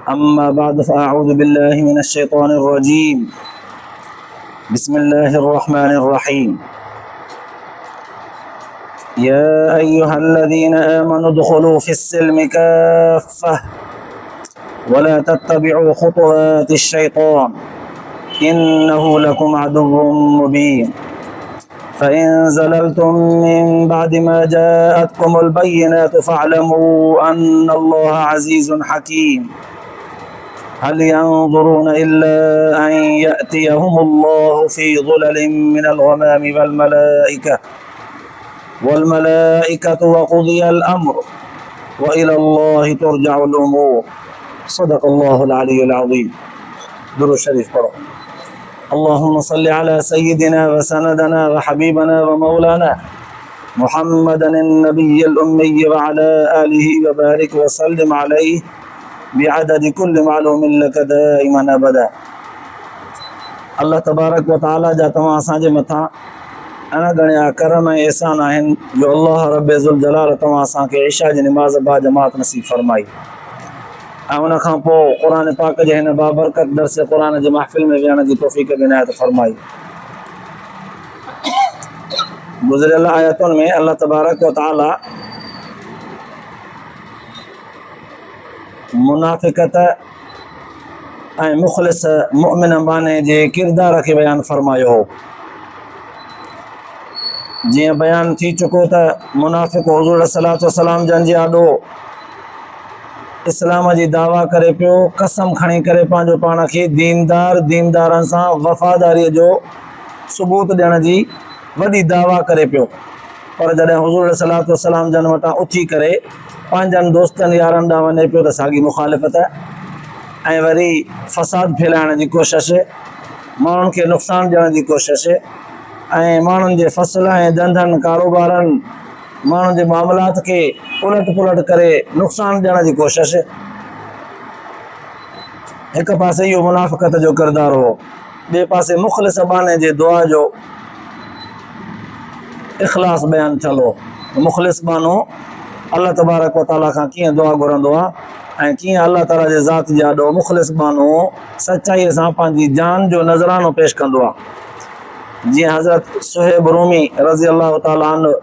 أما بعد فأعوذ بالله من الشيطان الرجيم. بسم الله الرحمن الرحيم. يا أيها الذين آمنوا ادخلوا في السلم كافة ولا تتبعوا خطوات الشيطان إنه لكم عدو مبين. فإن زللتم من بعد ما جاءتكم البينات فاعلموا أن الله عزيز حكيم. هل ينظرون إلا أن يأتيهم الله في ظلل من الغمام والملائكة وقضي الأمر وإلى الله ترجع الأمور. صدق الله العلي العظيم. درود شريف پڑھو. اللهم صل على سيدنا وسندنا وحبيبنا ومولانا محمد النبي الأمي وعلى آله وبارك وسلم عليه بعدد كل معلوم لك دائما أبدا. अल्लाह तबारक व ताला जा तव्हां असांजे मथां अणगणिया करम ऐं एहसान आहिनि जो अल्लाह रब ज़ुल जलाल तव्हां असांखे इशा जी निमाज़ बा जमात नसीब फरमाई ऐं उन खां पोइ क़ुर पाक जे हिन बाबरकत दर्स क़ुर जी महफ़िल में विहण जी तौफ़ीक़ इनायत फरमाई। गुज़िरियल आयतुनि में अल्लाह तबारक व ताला मुनाफ़िक़त ऐं मुख़लिस मुमिन बाने जे किरदार खे बयानु फरमायो हो। जीअं बयानु थी चुको त मुनाफ़िक़ हुज़ूर सल्लल्लाहु अलैहि वसल्लम जन जे आॾो इस्लाम जी दावा करे पियो, कसम खणी करे पंहिंजो पाण खे दीनदारनि सां वफ़ादारीअ जो सबूत ॾियण जी वॾी दावा करे पियो, पर जॾहिं हुज़ूर सल्लल्लाहु अलैहि वसल्लम जन वटां उथी करे पंहिंजनि दोस्तनि यारनि ॾांहुं वञे पियो त साॻी मुखालिफ़त ऐं वरी फ़साद फैलाइण जी कोशिश, माण्हुनि खे नुक़सानु ॾियण जी कोशिश ऐं माण्हुनि जे फ़सल ऐं धंधनि कारोबारनि माण्हुनि जे मामलात खे उलट पुलट करे नुक़सानु ॾियण जी कोशिश। हिकु पासे इहो मुनाफ़िक़त जो किरदारु हो, ॿिए पासे मुख़लिस बाने जे दुआ जो इख़लास बयानु थियल हो। मुख़लिस बानो अल्लाह तबारक व ताला खां कीअं दुआ घुरंदो आहे ऐं कीअं अल्लाह ताला जे ज़ात जे आॾो मुख़लिस बानो सचाईअ सां पंहिंजी जान जो नज़रानो पेश कंदो आहे। जीअं हज़रत सुहेब रूमी रज़ी अल्लाह ताला अन्हु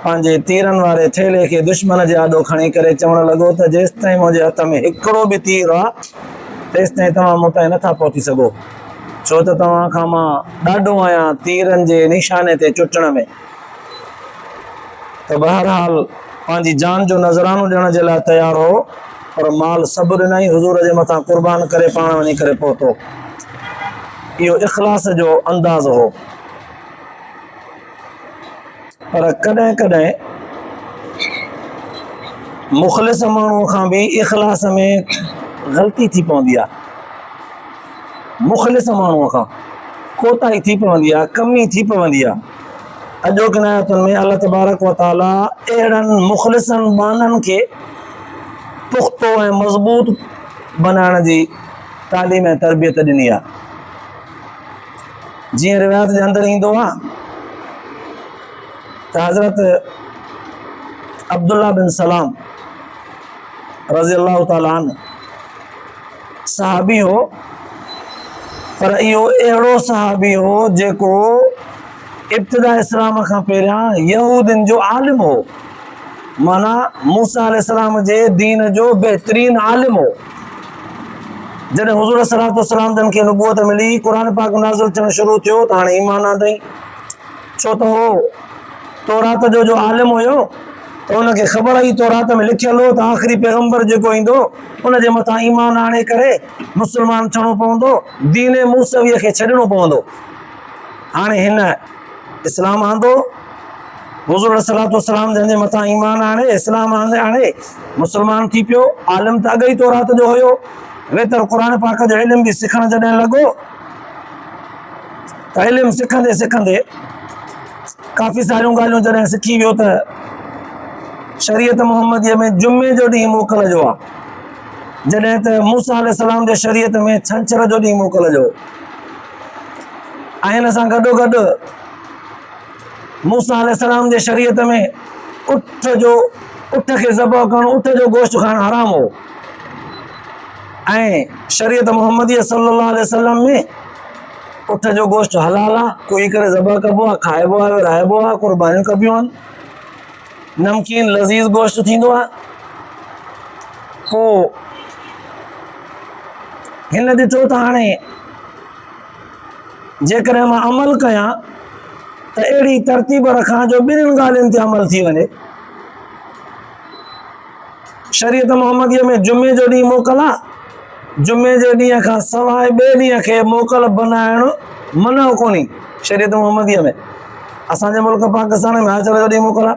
पंहिंजे तीरनि वारे थेले खे दुश्मन जे आॾो खणी करे चवणु लॻो त जेसिताईं मुंहिंजे हथ में हिकिड़ो बि तीर आहे तेसिताईं तव्हां मूं ताईं नथा पहुची सघो, छो त तव्हां खां मां ॾाढो आहियां तीरनि जे निशाने ते चुटण में। त बहरहाल पंहिंजी जान जो नज़रानो ॾियण जे लाइ तयारु हो, पर माल सभु ॾिनई, हुज़ूर जे मथां क़ुर्बान करे पाण वञी करे पहुतो। इहो इख़लास जो अंदाज़ हो। पर कॾहिं कॾहिं मुख़लिस माण्हूअ खां बि इख़लास में ग़लती थी पवंदी आहे, मुख़लिस माण्हूअ खां कोताही थी पवंदी आहे, कमी थी पवंदी आहे। अॼोकिन आयतुनि में अल्लाह तबारक व ताला अहिड़नि मुख़लिसनि बाननि खे पुख़्तो ऐं मज़बूत बनाइण जी तालीम ऐं तरबियत ॾिनी आहे। जीअं रिवायत जे अंदरि ईंदो आहे त हज़रत अब्दुल्ला बिन सलाम रज़ी अल्लाह ताला अन्हु सहाबी हो, पर इहो अहिड़ो सहाबी हो जेको इब्तिदा इस्लाम खां पहिरियां यहूदियुनि जो आलिम हो, माना मूसा अलैहिस्सलाम जे दीन जो बहितरीन आलिम हो। जॾहिं हुज़ूर सल्लल्लाहु अलैहि वसल्लम जन खे नबूअत मिली, क़ुर पाक नाज़िल थियणु शुरू थियो त हाणे ईमान आंदई, छो त हो तौरात जो आलिम हुयो, त हुनखे ख़बर हुई तौरात में लिखियलु हो त आख़िरी पैगंबर जेको ईंदो उन जे मथां ईमान आणे करे मुस्लमान थियणो पवंदो, दीन मूसवीअ खे छॾिणो पवंदो। हाणे हिन इस्लाम आंदो, हुज़ूर सल्लल्लाहु अलैहि वसल्लम जंहिंजे मथां ईमान आणे इस्लाम आणे मुस्लमान थी पियो। आलिम त अॻई तौरात जो हुयो, वेतर क़ुर पाक जो इल्म बि सिखण जॾहिं लॻो त इल्म सिखंदे सिखंदे काफ़ी सारियूं ॻाल्हियूं जॾहिं सिखी वियो त शरीयत मुहम्मदीअ में जुमे जो ॾींहुं मोकल जो आहे, जॾहिं त मूसा अलैहिस्सलाम जे शरीयत में छंछर जो ॾींहुं मोकल जो, ऐं हिन सां गॾोगॾु मूसा अलैहिस्सलाम जे शरीयत में उठ जो उठ खे ज़बह करणु, उठ जो गोश्त खाइणु हराम हो। ऐं शरीयत मुहम्मदीअ सल्लल्लाहु अलैहि वसल्लम में उठ जो गोश्त हलाल आहे, कोई करे ज़बह कबो आहे, खाइबो आहे, विराइबो आहे, क़ुर्बानियूं कबियूं आहिनि, नमकीन लज़ीज़ गोश्त थींदो आहे। पोइ हिन ॾिठो त हाणे जेकॾहिं मां अमल कयां त अहिड़ी तरतीब रखां जो ॿिन्हिनि ॻाल्हियुनि ते अमल थी वञे। शरीयत मुहम्मदीअ में जुमे जो ॾींहुं मोकल आहे, जुमे जे ॾींहं खां सवाइ ॿिए ॾींहं खे मोकल बनाइणु मना कोन्हे शरीयत मुहम्मदीअ में। असांजे मुल्क पाकिस्तान में आचर जो ॾींहुं मोकल आहे,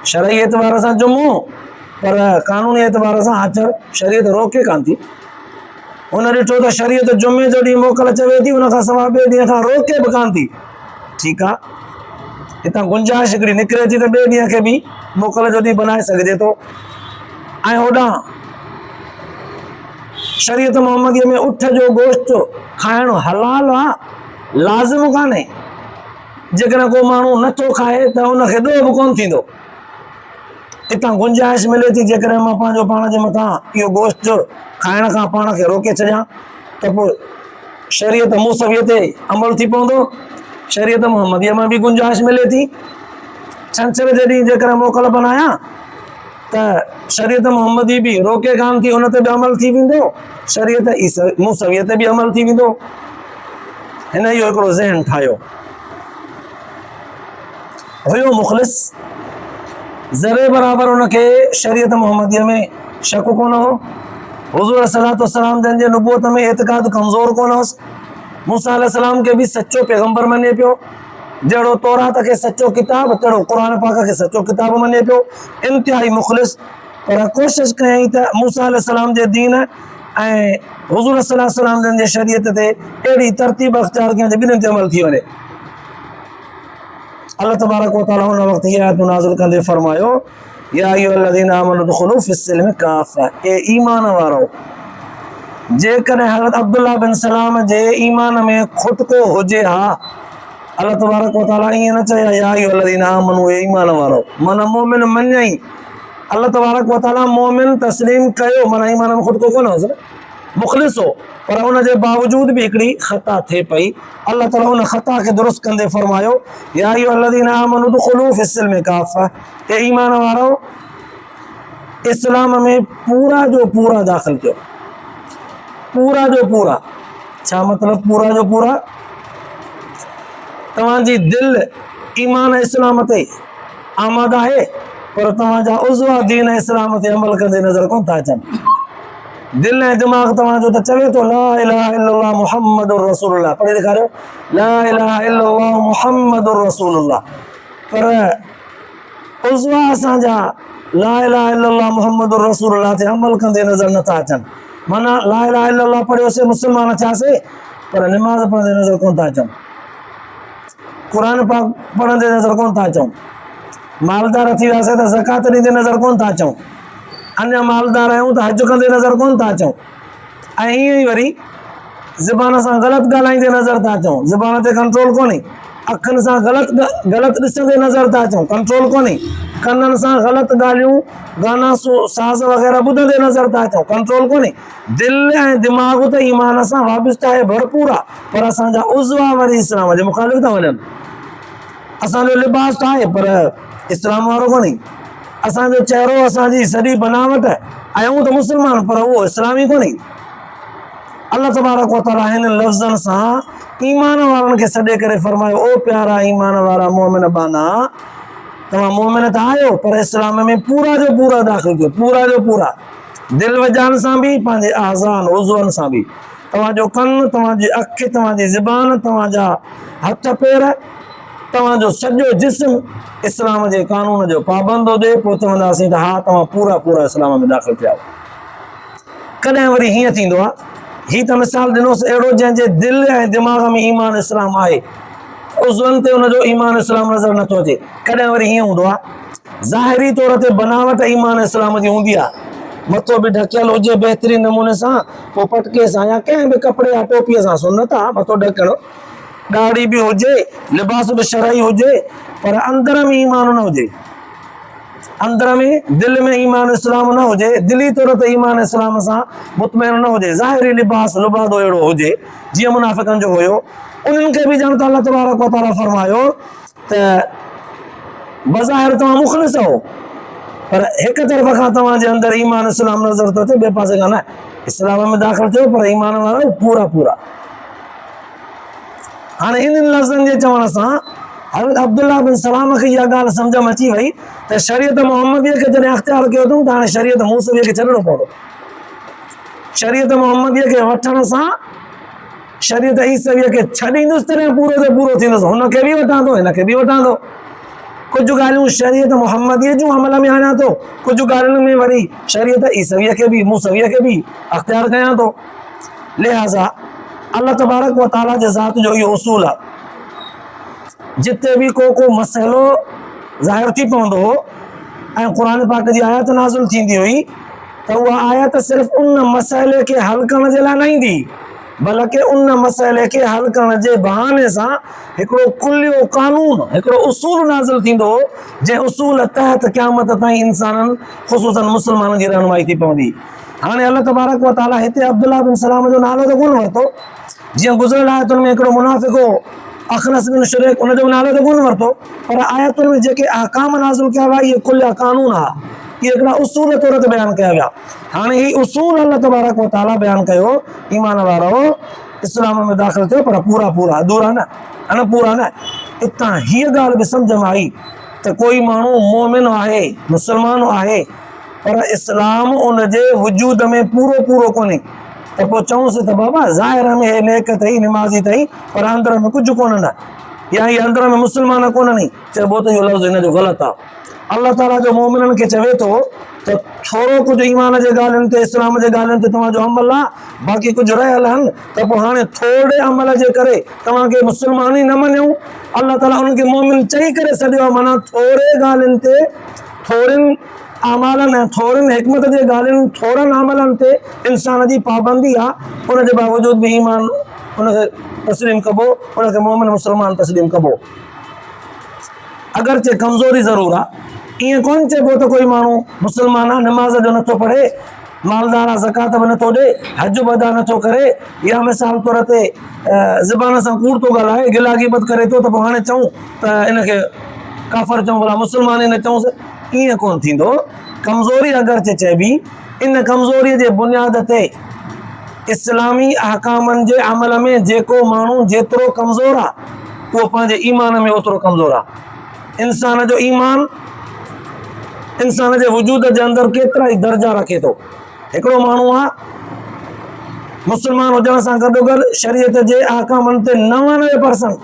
शरई एतबार सां जुमो, पर कानूनी एतबार सां आचर शरीयत रोके कान थी। हुन ॾिठो त शरीयत जुमे जो ॾींहुं मोकल चवे थी, हुन खां सवाइ ॿिए ॾींहं खां रोके बि कान थी। ठीकु आहे, हितां गुंजाइश हिकिड़ी निकिरे थी त ॿिए ॾींहं खे बि मोकल जो ॾींहुं बनाए सघिजे थो। ऐं होॾां शरीयत मुहम्मदीअ में उठ जो गोश्त खाइणु हलाल आहे, लाज़िम कान्हे। जेकॾहिं को माण्हू नथो खाए त हुनखे ॾोह बि कोन थींदो। हितां गुंजाइश मिले थी, जेकॾहिं मां पंहिंजो पाण जे मथां इहो गोश्त खाइण खां पाण खे रोके छॾियां त पोइ शरीयत मूसवीअ ते अमल थी पवंदो। शरीयत मुहम्मदीअ में बि गुंजाइश मिले थी, छंछर जे ॾींहुं जेकॾहिं मोकल बनायां त शरीयत मुहम्मदी बि रोके कान थी, हुन ते बि अमल थी वेंदो, शरीयत मूसवीअ ते बि अमल थी वेंदो। हिन इहो हिकिड़ो ज़हन ठाहियो। हुयो मुख़लिस, ज़रे बराबरि हुनखे शरीयत मुहम्मदीअ में शक कोन हो। हुज़ूर सल्लल्लाहु अलैहि वसल्लम जंहिंजे नुबूअत में एतिक़ाद कमज़ोर कोन हुअसि, मूसा अलैहिस्सलाम खे बि सचो पैगंबर मञे पियो। जहिड़ो तौरात खे सचो किताब, तहिड़ो क़ुर पाक खे सचो किताब मञे पियो। इंतिहाई मुख़लिस, पर कोशिशि कयईं त मूसा अलैहिस्सलाम जे दीन ऐं हुज़ूर सल्लल्लाहु अलैहि वसल्लम जंहिंजे शरीयत ते अहिड़ी तरतीब अख़्तियार कयईं जो ॿिन्हिनि ते अमल थी वञे। अल्लाह तबारक व तआला हुन वक़्तु हीअ आयत नाज़िल कंदे फरमायो, या अय्युहल्लज़ीना आमनू दुख़ुलू फ़िस्सिल्मि काफ़ा, ए ईमान वारो, जेकॾहिं हज़रत अब्दुल्लाह बिन सलाम जे ईमान में खुटको हुजे हा, अल्लाह तबारक व तआला ईअं न चया या अय्युहल्लज़ीना आमनू, ए ईमान वारो, माना मोमिन मञई। अल्लाह तबारक व तआला मोमिन तस्लीम कयो, माना ईमान में खुटको कोन हुअसि, मुख़लिस हो, पर हुन जे बावजूद भी हिकिड़ी ख़ता थिए पई। अल्लाह ताला हुन ख़ता खे दुरुस्त कंदे फरमायो, या अय्युहल्लज़ीना आमनू दुख़ुलू फ़िस्सिल्मि काफ़ा, ए ईमान वारो, इस्लाम में पूरा जो पूरा दाख़िल कयो। पूरा जो पूरा छा मतिलब? पूरा जो पूरा तव्हांजी दिल ईमान इस्लाम ते आमादा आहे, पर तव्हांजा उज़वा दीन इस्लाम ते अमल कंदे नज़र कोन था अचनि। दिल ऐं दिमाग़ तव्हांजो त चवे थो ला इलाहा इल्लल्लाह मुहम्मदुर रसूलुल्लाह, पढ़ी ॾेखारियो, ला इलाहा इल्लल्लाह मुहम्मदुर रसूलुल्लाह, पर उज़वा असांजा ला इलाहा इल्लल्लाह मुहम्मदुर रसूलुल्लाह ते अमल कंदे नज़र नथा अचनि। माना ला इलाहा इल्लल्लाह पढ़ियोसीं, मुस्लमान थियासीं, पर निमाज़ पढ़ंदे नज़र कोन था अचूं, क़ुर पाक पढ़ंदे नज़र कोन था अचूं, मालदार थी वियासीं त ज़कात ॾींदे नज़र कोन था अचूं, अञा मालदार आहियूं त हज कंदे नज़र कोन था अचूं, ऐं ईअं ई वरी ज़बान सां ग़लति ॻाल्हाईंदे नज़र था अचूं, ज़बान ते कंट्रोल कोन्हे, अखियुनि सां ग़लति ॾिसंदे नज़र था अचूं, कंट्रोल कोन्हे, कननि सां ग़लति ॻाल्हियूं, गाना साज़ वग़ैरह ॿुधंदे नज़र था अचूं, कंट्रोल कोन्हे। दिलि ऐं दिमाग़ त ईमान सां वाबिस्ता आहे, भरपूर आहे, पर असांजा उज़वा वरी इस्लाम जे मुखालिफ़ था वञनि। असांजो लिबास त आहे, पर इस्लाम वारो कोन्हे। असांजो चहिरो, असांजी सॼी बनावट, आहियूं त मुस्लमान, पर उहो इस्लामी कोन्हे। अल्लाह तबारक व तआला हिन लफ़्ज़नि सां ईमान वारनि खे सॾे करे फरमायो, ओ प्यारा ईमान वारा मोमिन बाना, तव्हां मोमिन त आहियो, पर इस्लाम में पूरा जो पूरा दाख़िल कयो, पूरा जो पूरा, दिलि वजान सां बि, पंहिंजे आज़ान उज़वनि सां बि। तव्हांजो कनु, तव्हांजी अखि, तव्हांजी ज़बान, तव्हांजा हथ पेर, तव्हांजो सॼो जिस्म इस्लाम जे कानून जो पाबंद हुजे, पोइ चवंदासीं त हा तव्हां पूरा पूरा इस्लाम में दाख़िल थिया। कॾहिं वरी हीअं थींदो आहे, हीअ त मिसाल ॾिनोसि अहिड़ो जंहिंजे दिलि ऐं दिमाग़ में ईमान इस्लाम आहे, उज़वनि ते हुनजो ईमान इस्लाम नज़र नथो अचे। कॾहिं वरी हीअं हूंदो आहे, ज़ाहिरी तौर ते बनावट ईमान इस्लाम जी हूंदी आहे, मथो बि ढकियल हुजे बहितरीन नमूने सां, पोइ पटके सां या कंहिं बि कपिड़े या टोपीअ सां, सुन्नत आहे मथो ढकणो, ॾाढ़ी बि हुजे, लिबास बि शरई हुजे, पर अंदर में ईमान न हुजे। अंदर में दिल में ईमान इस्लाम न हुजे, दिली तौर ते ईमान इस्लाम सां मुतमइन न हुजे, ज़ाहिरी लिबास लुबादो अहिड़ो हुजे जीअं मुनाफ़िक़नि जो हुयो, उन्हनि खे बि ॼण त अल्लाह तबारक व तआला फरमायो त बज़ाहिर तव्हां मुख़लिस हो, पर हिक तरफ़ खां तव्हांजे अंदरि ईमान इस्लाम नज़र थो अचे, ॿिए पासे खां न। इस्लाम में दाख़िल थियो पर ईमान वारा पूरा पूरा। हाणे इन्हनि लफ़्ज़नि जे चवण सां हज़रत अब्दुल्लाह बिन सलाम खे इहा ॻाल्हि सम्झ में अची वई त शरीयत मुहम्मदीअ खे जॾहिं अख़्तियार कयो अथऊं त हाणे शरीयत मूसवीअ खे छॾिणो पवंदो। शरीयत मुहम्मदीअ खे वठण सां शरीयत ईसवीअ खे छॾींदुसि तॾहिं पूरो जो पूरो थींदुसि। हुनखे बि वठां थो, हिनखे बि वठां थो। कुझु ॻाल्हियूं शरीयत मुहम्मदीअ जूं अमल में आणियां थो, कुझु ॻाल्हियुनि में वरी शरीयत ईसवीअ खे बि मूसवीअ खे बि अख़्तियार कयां थो। लिहाज़ा अल्लाह तबारक व तआला जे ज़ात जो इहो उसूल आहे, जिते भी को मसइलो ज़ाहिर थी पवंदो हो ऐं क़ुरान पाक जी आयत नाज़िल थींदी हुई त उहा आयत सिर्फ़ उन मसइले खे हल करण जे लाइ न ईंदी, बल्कि उन मसइले खे हल करण जे बहाने सां हिकिड़ो कुलियो कानून, हिकिड़ो उसूल नाज़िल थींदो हो, जंहिं उसूल तहत क़यामत ताईं इंसाननि ख़ुसूसन मुस्लमाननि जी रहनुमाई थी पवंदी। हाणे अल्लाह तबारक व तआला हिते अब्दुल्लाह बिन सलाम जो नालो त कोन वरितो, जीअं गुज़िरियल आयतुनि में हिकिड़ो मुनाफ़िक़ हो अख़नस बिन शुरैक, उनजो नालो त कोन वरितो, पर आयतुनि में जेके अहकाम नाज़िल कया विया इहे कुल कानून हा, इहे हिकिड़ा उसूल तौर ते बयानु कया विया। हाणे ही उसूल अल्लाह तबारक व तआला बयानु कयो, ईमान वारो इस्लाम में दाख़िल थियो पर पूरा पूरा, अधूरा न, अनपूरा न। इतां हीअ ॻाल्हि बि सम्झ में आई त कोई माण्हू मोमिन आहे, मुस्लमान आहे, पर इस्लाम उनजे वजूद में पूरो पूरो कोन्हे, त पोइ चऊंसि त बाबा ज़ाहिर में हे नेक अथई, निमाज़ी अथई, पर अंदर में कुझु कोन न, या हीअ अंदर में मुस्लमान कोन नहीं, चइबो त इहो लफ़्ज़ हिन जो ग़लति आहे। अल्लाह ताला जो मोमिननि खे चवे थो त थोरो कुझु ईमान जे ॻाल्हियुनि ते, इस्लाम जे ॻाल्हियुनि ते तव्हांजो अमल आहे, बाक़ी कुझु रहियल आहिनि, त पोइ हाणे थोरे अमल जे करे तव्हांखे मुस्लमान ई न मञूं। अल्लाह ताला उनखे मोमिन चई करे छॾियो आहे, माना थोरे ॻाल्हियुनि ते, थोरनि अमलनि ऐं थोरनि हिकमत जे ॻाल्हियुनि, थोरनि अमलनि ते इंसान जी पाबंदी आहे, उनजे बावजूद बि ईमान उनखे तस्लीम कबो, उनखे मोमिन मुस्लमान तस्लीम कबो। अगरचे कमज़ोरी ज़रूर आहे, ईअं कोन चइबो त कोई माण्हू मुस्लमान आहे, नमाज़ जो नथो पढ़े, मालदार आहे, ज़कात बि नथो ॾे, हज बि अदा नथो करे, या मिसाल तौर ते ज़बान सां कूड़ थो ॻाल्हाए, गिला गिबत करे थो, त पोइ हाणे चऊं त इनखे काफ़र चऊं, भला मुस्लमान ई न चऊंसि, ईअं कोन थींदो। कमज़ोरी अगरचे चइबी, इन कमज़ोरीअ जे बुनियाद ते इस्लामी अहकामनि जे अमल में जेको माण्हू जेतिरो कमज़ोर आहे, उहो पंहिंजे ईमान में ओतिरो कमज़ोर आहे। इंसान जो ईमान इंसान जे वजूद जे अंदरि केतिरा ई दर्जा रखे थो। हिकिड़ो माण्हू आहे मुस्लमान हुजण सां गॾोगॾु शरीयत जे अहकामनि ते 99%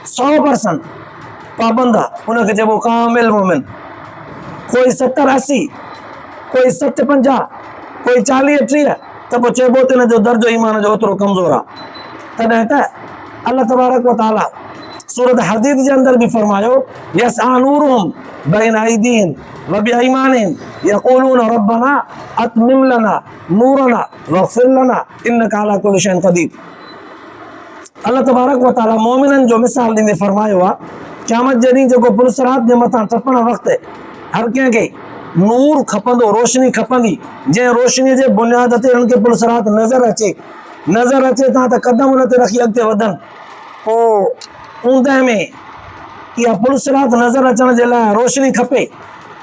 100% पाबंद आहे, उनखे चइबो कामिल मोमिन। कोई 70-80, कोई 60-50, कोई 40-30, त पोइ चइबो त हिन जो दर्जो ईमान जो ओतिरो कमज़ोर आहे। तॾहिं त अल्लाह तबारक व तआला सूरत हदीद जे अंदरि बि फरमायो, यसआ नूरुहुम बैन अयदीहिम व बिअयमानिहिम यक़ूलून रब्बना अतमिम लना नूरना वग़फिर लना इन्नका अला कुल्लि शैइन क़दीर। अल्लाह तबारक व तआला मोमिननि जो मिसाल ॾींदे फरमायो आहे, क़यामत जे ॾींहुं जेको पुलसरात जे मथां टपण वक़्तु हर कंहिंखे नूर खपंदो, रोशनी खपंदी, जंहिं रोशनीअ जे बुनियाद ते उनखे पुलसरात नज़र अचे था त क़दम उन ते रखी अॻिते वधनि। पोइ ऊंदहि में इहा पुलसरात नज़र अचण जे लाइ रोशनी खपे,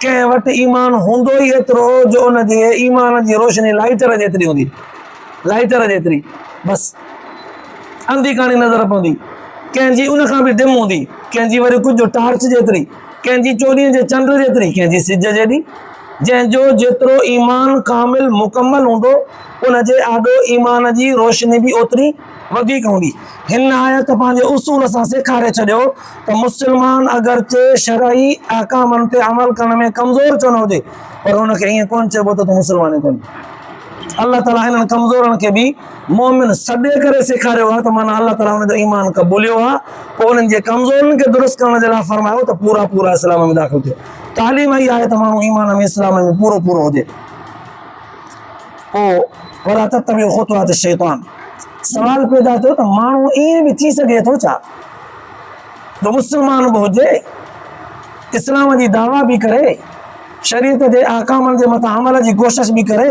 कंहिं वटि ईमान हूंदो ई एतिरो जो उनजे ईमान जी रोशनी लाइटर जेतिरी हूंदी, लाइटर जेतिरी, बसि अंधी काणी नज़र पवंदी। कंहिंजी उन खां बि डिम हूंदी, कंहिंजी वरी कुझु टार्च जेतिरी, कंहिंजी चोॾीअ जे चंड जेतिरी, कंहिंजी सिज जेॾी। जंहिंजो जेतिरो ईमान कामिल मुकमल हूंदो, उनजे आॾो ईमान जी रोशनी बि ओतिरी वधीक हूंदी। हिन आयत पंहिंजे उसूल सां सेखारे छॾियो त मुस्लमान अगरचे शरई अहकामनि ते अमल करण में कमज़ोर छो न हुजे, पर उनखे ईअं कोन चइबो त तूं मुस्लमान ई कोन्हे। अल्लाह ताला हिननि कमज़ोरनि खे बि मोमिन सॾे करे सेखारियो आहे, त माना अल्लाह ताला हुनजो ईमान क़बूलियो आहे। पोइ उन्हनि जे कमज़ोरनि खे दुरुस्त करण जे लाइ फरमायो त पूरा पूरा इस्लाम में दाख़िल थियो। तालीम ई आहे त माण्हू ईमान में इस्लाम में पूरो पूरो हुजे। पोइ वला तत्तबिउ ख़ुतवात शैतान, सवाल पैदा थियो त माण्हू ईअं बि थी सघे थो छा त मुस्लमान बि हुजे, इस्लाम जी दावा बि करे, शरीयत जे अहकामनि जे मथां अमल जी कोशिश बि करे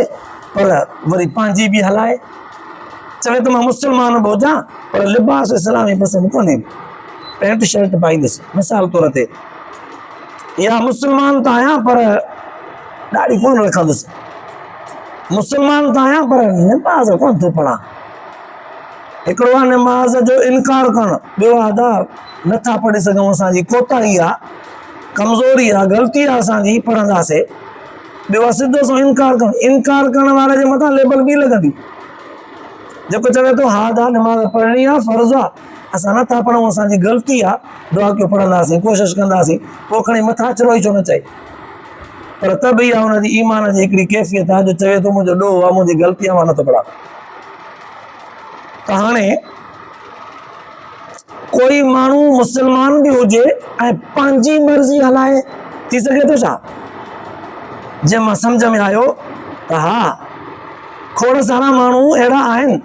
पर वरी पंहिंजी बि हलाए, चवे त मां मुस्लमान बि हुजां पर लिबास इस्लामी पसंदि कोन्हे, पैंट शर्ट पाईंदुसि मिसाल तौर ते, या मुस्लमान त आहियां पर ॾाढी कोन रखंदुसि, मुस्लमान त आहियां पर निमाज़ कोन थो पढ़ां। हिकिड़ो आहे निमाज़ जो इनकार करणु, ॿियो आहे नथा पढ़ी सघूं, असांजी कोताही आहे, कमज़ोरी आहे, ग़लती आहे असांजी, पढ़ंदासीं। ॿियो आहे सिधो सो इनकार करणु, इनकार करण वारे जे मथां लेबल बि लॻंदी, जेको चवे थो हा दा निमाज़ पढ़णी आहे, फर्ज़ आहे, असां नथा पढ़ूं, असांजी ग़लती आहे, दुआ कयो पढ़ंदासीं, कोशिशि कंदासीं, पोइ खणी मथां अचिरो ई छो न चए। पर त बि आहे हुनजी ईमान जी हिकिड़ी कैफ़ियत आहे जो चवे थो मुंहिंजो ॾोह आहे, मुंहिंजी ग़लती आहे, मां नथो पढ़ां। त हाणे कोई माण्हू मुस्लमान बि हुजे ऐं पंहिंजी मर्ज़ी हलाए, थी सघे थो छा? जे मां सम्झ में आयो त हा, खोड़ सारा माण्हू अहिड़ा आहिनि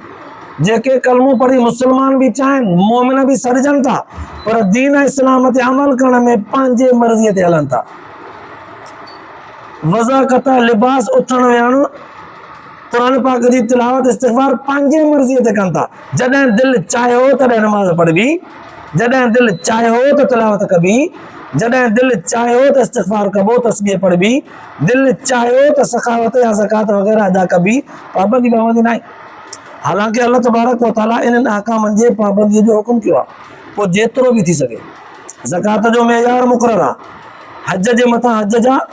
जेके कलमो पढ़ी मुस्लमान बि चाहिनि, मोमिन बि सॾजनि था, पर दीन इस्लाम ते अमल करण में पंहिंजे मर्ज़ीअ ते हलनि था। वज़ाक़त, लिबास, उथण वेहण, क़ुरान पाक जी तिलावत, इस्तिग़फ़ार पंहिंजे मर्ज़ीअ ते कनि था। जॾहिं दिलि चाहियो तॾहिं नमाज़ पढ़बी, जॾहिं दिलि चाहियो त तिलावत कबी, जॾहिं दिलि चाहियो त इस्तिग़फ़ार कबो, तस्बीह पढ़बी, दिलि चाहियो त सखावत या ज़कात वग़ैरह अदा कबी, पाबंदी न आहे। हालांकि अल्लाह तबारक व तआला इन्हनि अहकामनि जे पाबंदीअ जो हुकुम कयो आहे, पोइ जेतिरो बि थी सघे। ज़कात जो मेयार मुक़ररु आहे, हज जे मथां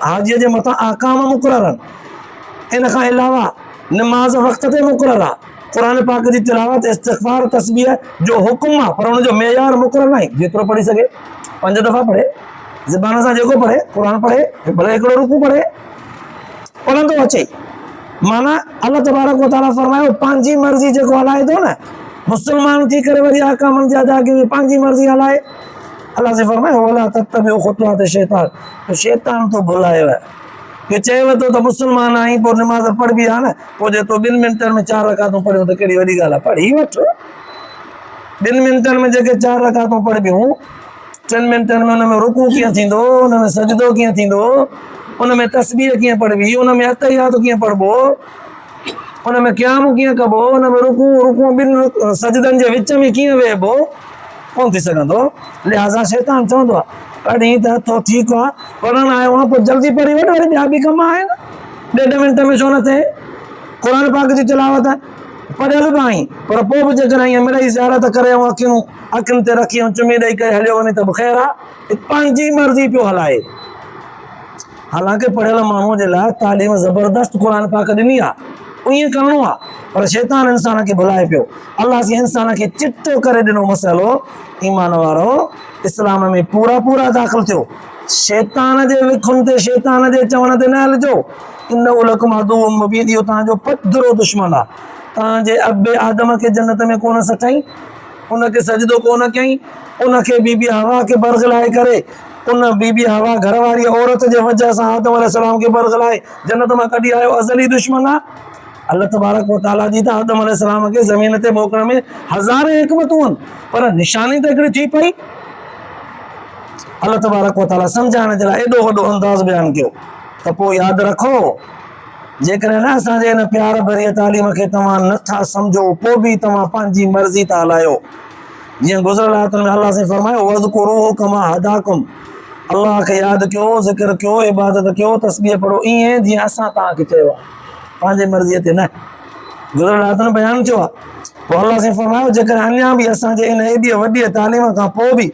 हाजीअ जे मथां अहकाम मुक़ररु आहिनि, इन खां अलावा निमाज़ वक़्त ते मुक़ररु आहे, क़ुरान पाक जी तिलावत, इस्तिग़फ़ार, तस्बीह जो हुकुम आहे, पर हुनजो मेयार मुक़ररु न आहे। जेतिरो पढ़ी सघे 5 दफ़ा पढ़े, ज़बान सां जेको पढ़े, क़ुरान पढ़े, भले हिकिड़ो रुकू पढ़े, पढ़ंदो अचे। माना अल्लाह तबारक व तआला फरमायो पंहिंजी मर्ज़ी जेको हलाए थो न, मुस्लमान थी करे वरी अहकामनि जी अदायगी में पंहिंजी मर्ज़ी हलाए, अल्लाह से फरमायो वला तत्तबिउ ख़ुतवात शैतान, तो शैतान तो भुलायो आहे। कि चएव थो त मुस्लमान आहीं, पोइ निमाज़ पढ़बी आहे न, पोइ जे तो 2 मिंटनि में 4 रकातूं पढ़ियूं त कहिड़ी वॾी ॻाल्हि आहे, पढ़ी वठो। 2 मिंटनि में जेके 4 रकातूं पढ़बियूं, 3 मिंटनि में हुन में रुकू कीअं थींदो, हुन में सजदो कीअं थींदो, उन में तस्बीह कीअं पढ़बी, उन में अतहियात कीअं पढ़बो, उन में क़याम कीअं कबो, उन में रुकू ॿिनि सजदनि जे विच में कीअं वेहबो, कोन थी सघंदो। लिहाज़ा शैतान चवंदो आहे पढ़ी त तो ठीकु आहे, पढ़णु आयो आहे, पोइ जल्दी पढ़ी वठि, वरी ॿिया बि कम आहिनि, 1.5 मिंट में छो न थिए। क़ुरान पाक जी तिलावत पढ़ियल बि आहीं, पर पोइ बि जेकॾहिं ईअं मिड़ई ज़ियारत करे अखियुनि ते रखी चुमी ॾेई करे हलियो वञे त बि ख़ैरु आहे, पंहिंजी मर्ज़ी पियो हलाए। हालांकि पढ़ियल माण्हूअ जे लाइ तालीम ज़बरदस्त क़ुरान पाक ॾिनी आहे, ईअं करिणो आहे, पर शैतान इंसान खे भुलाए पियो। अल्लाह जे इंसान खे चिटो करे ॾिनो मसइलो, ईमान वारो इस्लाम में पूरा दाख़िल थियो। शैतान जे विखुन ते, शैतान जे चवण ते न हलिजो, इन्नहु लकुम अदुव्वुम मुबीन, इहो तव्हांजो पधरो दुश्मन आहे। तव्हांजे अबे आदम खे जन्नत में कोन सटाई, उनखे सजदो कोन कयईं, उनखे बीबी हवा खे बरगलाए करे, उन बीबी हवा घरवारी औरत जे वजह सां आदम अलैहिस्सलाम खे बरगलाए जन्नत मां कढी आयो, अज़ली दुश्मन आहे। अल्लाह तबारक व तआला जी त आदम अलैहिस्सलाम खे ज़मीन ते मोकिलण में हज़ारे हिकमतूं आहिनि, पर निशानी त हिकिड़ी थी पई। अल्लाह तबारक व तआला सम्झाइण जे लाइ एॾो वॾो अंदाज़ बयानु कयो, त पोइ यादि रखो, जेकॾहिं न असांजे हिन प्यार भरी तालीम खे तव्हां नथा सम्झो, पोइ बि तव्हां पंहिंजी मर्ज़ी था हलायो। जीअं गुज़िरियल आयतुनि में अल्लाह से फरमायो वज़कुरूहु कमा हदाकुम, अल्लाह खे यादि कयो, ज़िक्र कयो, इबादत कयो, तस्बीह पढ़ो, ईअं जीअं असां तव्हांखे चयो आहे, पंहिंजे मर्ज़ीअ ते न। गुज़िरियल आयतुनि में बयानु थियो आहे। पोइ अल्लाह से फरमायो जेकॾहिं अञा बि असांजे इन एॾी वॾी तालीम खां पोइ बि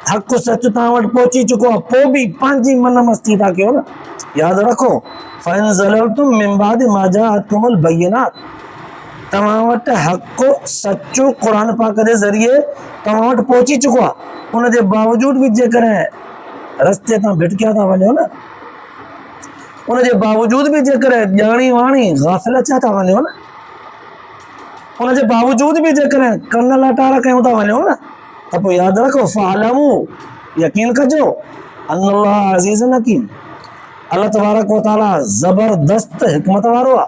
हक़ सच तव्हां वटि पहुची चुको आहे, पोइ बि पंहिंजी मन मस्ती था कयो न, यादि रखो फ़इन ज़ललतुम मिन बादि मा जाअतकुमुल बय्यिनात, तव्हां वटि हक़ सचो क़ुरान पाक जे ज़रिए तव्हां वटि पहुची चुको आहे, उनजे बावजूदि बि जेकॾहिं रस्ते तां भिटकिया था वञो न, उनजे बावजूदि बि जेकॾहिं ॼाणी वाणी गाफ़िल थिया था वञो न, उनजे बावजूदि बि जेकॾहिं कन लटारा कयूं था वञो न, त पोइ यादि रखो फ़अलमू, यकीन कजो, अल्लाह अज़ीज़ुन हकीम, अल्लाह तबारक व तआला ज़बरदस्त हिकमत वारो आहे।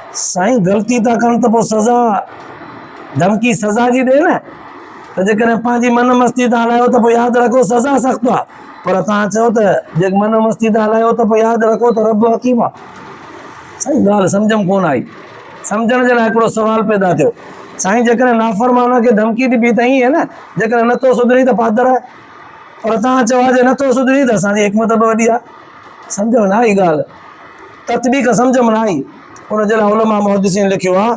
साईं ग़लती था कनि त पोइ सज़ा धमकी सज़ा जी ॾे न, त जेकॾहिं पंहिंजी मन मस्ती था हलायो त पोइ यादि रखो सज़ा सख़्तु आहे, पर तव्हां चओ त जे मन मस्ती था हलायो त पोइ यादि रखो त रब हकीम आहे। साईं ॻाल्हि सम्झ में कोन आई, सम्झण जे लाइ हिकिड़ो सुवाल पैदा थियो। साईं जेकॾहिं नाफ़रमान खे धमकी ॾिबी त ईअं न, जेकॾहिं नथो सुधरी त पादर आहे, पर तव्हां चओ जे नथो सुधरी त असांजी हिकमत बि वॾी आहे। सम्झ में न आई ॻाल्हि, तत्बीक सम्झ में न आई। उनजे लाइ उलमा मुहद्दिसीन लिखियो आहे,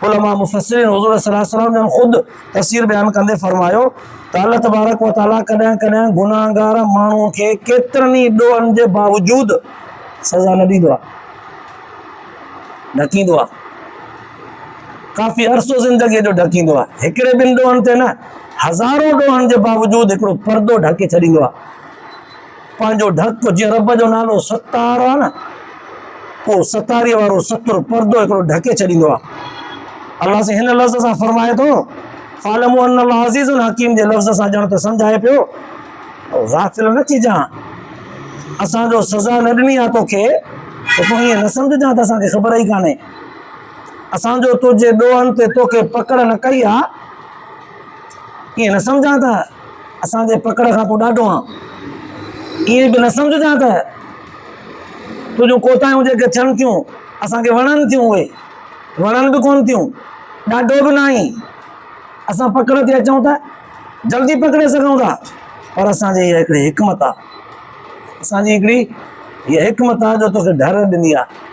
उलमा मुफ़स्सिरीन हुज़ूर सल्लल्लाहु अलैहि वसल्लम जन ख़ुदि तफ़सीर बयानु कंदे फरमायो त अल्लाह तबारक व तआला कॾहिं कॾहिं गुनाहगार माण्हूअ खे केतिरनि ई ॾोहनि जे बावजूदि सज़ा न ॾींदो आहे, ढकींदो आहे। काफ़ी अरसो ज़िंदगीअ जो ढकींदो आहे, हिकिड़े ॿिनि ॾोहनि ते न, हज़ारों ॾोहनि जे बावजूदि हिकिड़ो पर्दो ढके छॾींदो आहे। पंहिंजो ढक, जीअं रब जो नालो सतार आहे न, पोइ सतारीअ वारो सतुर पर्दो हिकिड़ो ढके छॾींदो आहे। अलाह से हिन लफ़्ज़ सां फरमाए थो, फ़ालमू अन्नल्लाह अज़ीज़ुन हकीम जे लफ़्ज़ सां ॼण त सम्झाए पियो, ग़ाफ़िल न थी जां, असांजो सज़ा न ॾिनी आहे तोखे त तूं हीअं न सम्झजां त असांखे ख़बर ई कान्हे। असांजो तुंहिंजे ॾोहनि ते तोखे पकड़ न कई आहे, ईअं न सम्झां त असांजे पकड़ खां तूं ॾाढो आहे। ईअं बि न सम्झजां त तुंहिंजूं कोतायूं जेके थियनि थियूं असांखे वणनि थियूं, उहे वणनि बि कोन थियूं, ॾाढो बि न आई। असां पकड़ ते अचूं त जल्दी पकड़े सघूं था, पर असांजी इहा हिकिड़ी हिकमत आहे, असांजी हिकिड़ी इहा हिकमत आहे जो तोखे ढर ॾिनी आहे।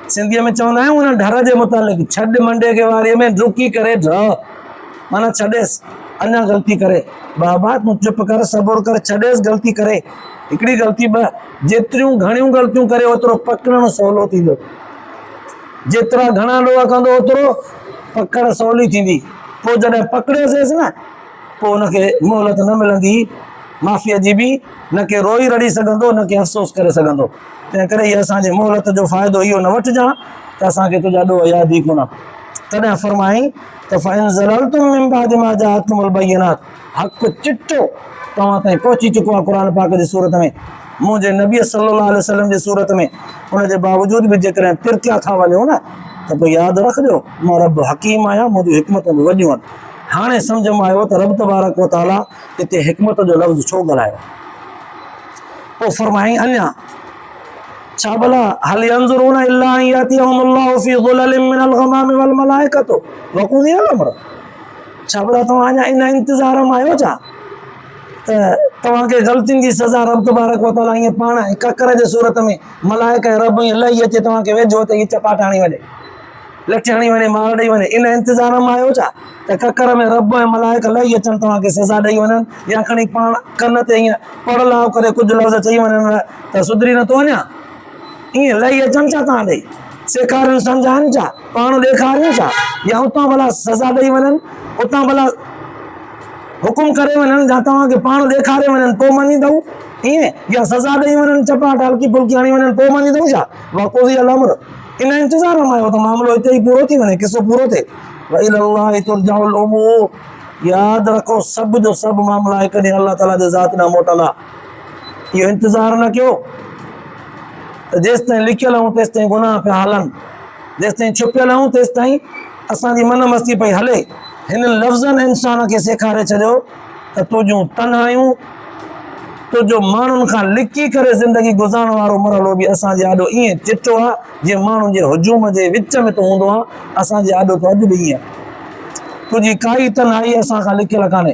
सिंधीअ में चवंदा आहियूं हुन ढर जे मुतालिक़, छॾ मंडे खे वारीअ में डुकी करे ढह, माना छॾेसि अञा ग़लती करे, बाबा तूं चुप कर, सबुर कर, छॾेसि ग़लती करे, हिकिड़ी ग़लती ॿ, जेतिरियूं घणियूं ग़लतियूं करे ओतिरो पकड़णु सवलो थींदो। जेतिरा घणा ॾोह कंदो ओतिरो पकड़ सवली थींदी। पोइ जॾहिं पकड़ियोसींसि न, पोइ हुनखे मोहलत न मिलंदी माफ़ीअ जी बि, न के रोई रड़ी सघंदो, न के अफ़सोस करे सघंदो। तंहिं करे इहा असांजे मोहलत जो फ़ाइदो इहो न वठिजांइ त असांखे तुंहिंजा ॾोह यादि ई कोन। तॾहिं फरमाई त फ़इन ज़ललतुम मिन बाद मा जाअतकुमुल बय्यिनात, हक़ चिट्टो तव्हां ताईं पहुची चुको आहे क़ुर पाक जी सूरत में, मुंहिंजे नबी सल्लल्लाहु अलैहि वसल्लम जी सूरत में। उनजे बावजूदि बि जेकॾहिं तिरकिया था वञो न, त पोइ यादि रखिजो मां रब हकीम आहियां, मुंहिंजूं हिकमतूं बि वॾियूं आहिनि। हाणे सम्झ में आयो त रब तबारक व तआला हिते हिकमत जो लफ़्ज़ छो ॻाल्हायो। पोइ फरमाई अञा छा भला हल यंज़ुरून इल्ला अन यातियहुमुल्लाहु फी ज़ुललिन मिनल ग़माम वल मलाइकतु व क़ुदियल अम्र, छा भला तव्हां अञा इन इंतज़ार में आहियो छा त तव्हांखे ग़लतियुनि जी सज़ा रब तबारक व तआला ईअं पाण ककर जे सूरत में मलाइका रब ईअं लही अचे तव्हांखे वेझो त हीअ चपाट हणी वञे, लठ हणी वञे, मार ॾेई वञे, इन इंतज़ार में आहियो छा त ककर में रब ऐं मलाइका लही अचनि तव्हांखे सज़ा ॾेई वञनि, या खणी पाण कन ते ईअं पढ़लाव करे कुझु लफ़्ज़ चई वञनि त सुधरी नथो वञा, ईअं लही अचनि छा तव्हां ॾे, सेखारियूं सम्झाइनि छा, पाण ॾेखारियूं छा, या उतां भला सज़ा ॾेई वञनि, उतां भला हुकुम करे वञनि, या तव्हांखे पाण ॾेखारे वञनि पोइ मञींदव ईअं, या सज़ा ॾेई वञनि चपाट हल्की फुल्की हणी वञनि पोइ मञींदव छा। वक़ुदियल अम्र, इन इंतज़ार में आहियो त मामिलो हिते ई पूरो थी वञे, किसो पूरो थिए। व इलल्लाहि तुरजउल उमूर, यादि रखो सभु जो सभु मामला हिकु ॾींहुं अल्लाह ताला जे ज़ात ॾांहुं मोटंदा। इहो इंतज़ार न कयो त जेसि ताईं लिखियल ऐं तेसि ताईं गुनाह पिया हलनि, जेसि ताईं छुपियल ऐं तेसि ताईं असांजी मन मस्ती पई हले। हिन लफ़्ज़नि इंसान खे सेखारे छॾियो त तुंहिंजूं तन्हायूं, तुंहिंजो माण्हुनि खां लिकी करे ज़िंदगी गुज़ारण वारो मरहलो बि असांजे आॾो ईअं चिटो आहे जीअं माण्हुनि जे हुजूम जे विच में तो हूंदो आहे, असांजे आॾो तो अॼु बि ईअं। तुंहिंजी काई तन्हाई असां खां लिकियल कान्हे,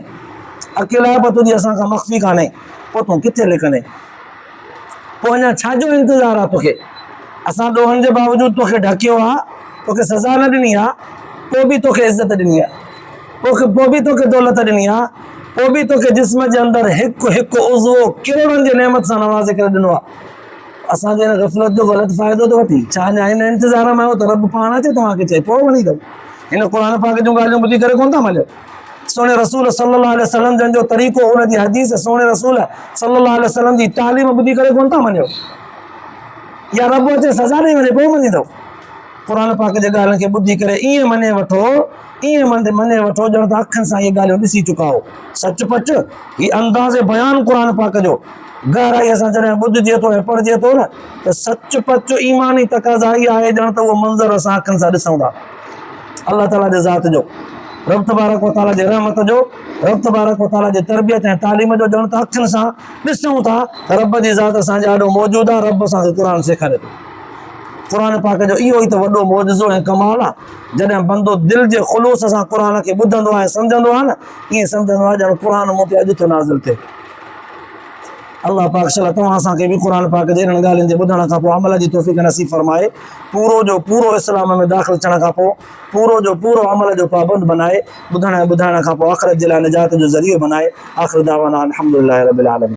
अकेला बि तुंहिंजी असां खां मख़फ़ी कान्हे, पोइ तूं किथे लिकंदे, पोइ अञा छाजो इंतज़ारु आहे तोखे। असां ॾोहनि जे बावजूदि तोखे ढकियो आहे, तोखे सज़ा न ॾिनी आहे, पोइ बि तोखे इज़त ॾिनी आहे, पोइ बि तोखे दौलत ॾिनी आहे, पोइ बि तोखे जिस्म जे अंदरि हिकु हिकु उज़वो किरोड़नि जे नेमत सां नवाज़े करे ॾिनो आहे। असांजे हिन ग़फ़लत जो ग़लति फ़ाइदो थो वठी, छा अञा हिन इंतज़ार में आहियो त रब पाण अचे तव्हांखे चए पोइ वञी अथव। हिन क़ुर पाक जूं ॻाल्हियूं ॿुधी करे कोन था मञो। सोने रसूल सल्लल्लाहु अलैहि वसल्लम जंहिंजो तरीक़ो, हुनजी हदीस, सोने रसूल सल्लल्लाहु अलैहि वसल्लम जी तालीम ॿुधी करे कोन था मञो, या रब अचे सज़ा ॾेई वञे पोइ मञींदव। क़ुर पाक जे ॻाल्हियुनि खे ॿुधी करे ईअं मञे वठो, ईअं मञे वठो ॼण त अखियुनि सां इहे ॻाल्हियूं ॾिसी चुका हो। सच पच ही अंदाज़े बयान क़ुर पाक जो गहराईअ सां जॾहिं ॿुधिजे थो ऐं पढ़िजे थो न, त सच पच ईमानी तक़ाज़ा इहा आहे ॼण त उहो मंज़र असां अखियुनि सां ॾिसूं था अल्लाह ताला जे ज़ात जो। रब तबारक व तआला जे रहमत जो, रब तबारक व तआला जे तरबियत ऐं तालीम जो ॼण त अखियुनि सां ॾिसूं था त रब जी ज़ात असांजे ॾाढो मौजूदु आहे। रब असांखे क़ुर सेखारे थो। क़ुर पाक जो इहो ई त वॾो मौजज़ो ऐं कमाल आहे। जॾहिं बंदो दिलि जे ख़ुलूस सां क़ुर खे ॿुधंदो आहे, सम्झंदो आहे न, ईअं सम्झंदो आहे ॼण क़ुर मूं ते अॼु थो नाज़िल थिए। अल्लाह पाक शल तव्हां असांखे बि क़ुर पाक जे इन्हनि ॻाल्हियुनि जे ॿुधण खां पोइ अमल जी तौफ़ीक़ नसीब फरमाए, पूरो जो पूरो इस्लाम में दाख़िल थियण खां पोइ पूरो जो पूरो अमल जो पाबंद बनाए, ॿुधण ऐं ॿुधाइण खां पोइ आख़िरत जे लाइ निजात जो ज़रियो बनाए। आख़िर दावाना अल्हम्दुलिल्लाहि रब्बिल आलमीन।